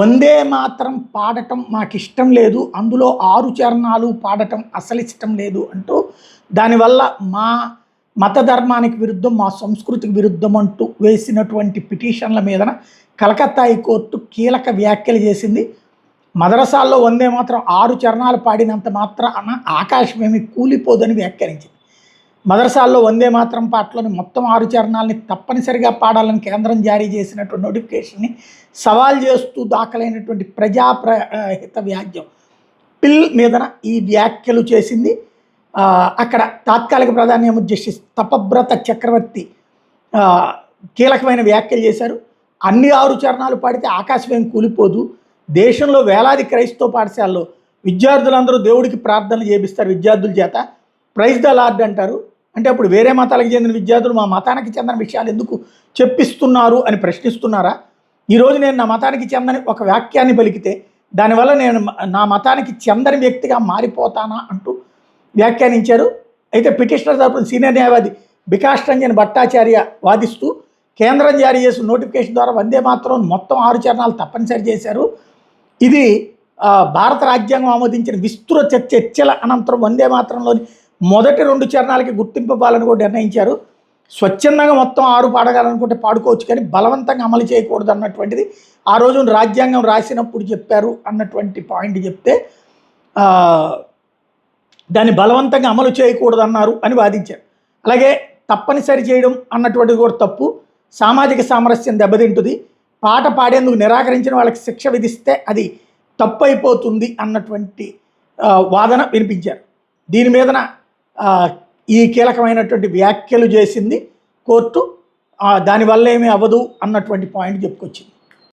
వందే మాత్రం పాడటం మాకిష్టం లేదు, అందులో 6 చరణాలు పాడటం అసలిష్టం లేదు అంటూ దానివల్ల మా మత ధర్మానికి విరుద్ధం, మా సంస్కృతికి విరుద్ధం అంటూ వేసినటువంటి పిటిషన్ల మీదన కలకత్తా హైకోర్టు కీలక వ్యాఖ్యలు చేసింది. మదరసాల్లో వందే మాత్రం 6 చరణాలు పాడినంత మాత్రాన ఆకాశమేమి కూలిపోదని వ్యాఖ్యానించింది. మదరసాల్లో వందే మాత్రం పాటలోని మొత్తం 6 చరణాలని తప్పనిసరిగా పాడాలని కేంద్రం జారీ చేసినటువంటి నోటిఫికేషన్ని సవాల్ చేస్తూ దాఖలైనటువంటి ప్రజాహిత వ్యాజ్యం పిల్ మీదన ఈ వ్యాఖ్యలు చేసింది. అక్కడ తాత్కాలిక ప్రధాన న్యాయమూర్తి జస్టిస్ తపబ్రత చక్రవర్తి కీలకమైన వ్యాఖ్యలు చేశారు. అన్ని 6 చరణాలు పాడితే ఆకాశమేం కూలిపోదు. దేశంలో వేలాది క్రైస్తవ పాఠశాలలో విద్యార్థులందరూ దేవుడికి ప్రార్థనలు చేపిస్తారు, విద్యార్థుల చేత ప్రైజ్ ద లార్డ్ అంటారు. అంటే అప్పుడు వేరే మతాలకు చెందిన విద్యార్థులు మా మతానికి చెందిన విషయాలు ఎందుకు చెప్పిస్తున్నారు అని ప్రశ్నిస్తున్నారా? ఈరోజు నేను నా మతానికి చెందని ఒక వాక్యాన్ని పలికితే దానివల్ల నేను నా మతానికి చెందని వ్యక్తిగా మారిపోతానా అంటూ వ్యాఖ్యానించారు. అయితే పిటిషనర్ తరపున సీనియర్ న్యాయవాది బికాష్ రంజన్ భట్టాచార్య వాదిస్తూ కేంద్రం జారీ చేసిన నోటిఫికేషన్ ద్వారా వందే మాత్రం మొత్తం 6 చరణాలు తప్పనిసరి చేశారు. ఇది భారత రాజ్యాంగం ఆమోదించిన విస్తృత చర్చల అనంతరం వందే మాత్రంలోని మొదటి 2 చరణాలకి గుర్తింపు ఇవ్వాలని కూడా నిర్ణయించారు. స్వచ్ఛందంగా మొత్తం 6 పాడగాలనుకుంటే పాడుకోవచ్చు, కానీ బలవంతంగా అమలు చేయకూడదు అన్నటువంటిది ఆ రోజు రాజ్యాంగం రాసినప్పుడు చెప్పారు అన్నటువంటి పాయింట్ చెప్తే దాన్ని బలవంతంగా అమలు చేయకూడదు అన్నారు అని వాదించారు. అలాగే తప్పనిసరి చేయడం అన్నటువంటిది కూడా తప్పు, సామాజిక సామరస్యం దెబ్బతింటుంది, పాట పాడేందుకు నిరాకరించిన వాళ్ళకి శిక్ష విధిస్తే అది తప్పు అయిపోతుంది అన్నటువంటి వాదన వినిపించారు. దీని మీదన ఈ కీలకమైనటువంటి వ్యాఖ్యలు చేసింది కోర్టు. దానివల్ల ఏమీ అవ్వదు అన్నటువంటి పాయింట్ చెప్పుకొచ్చింది.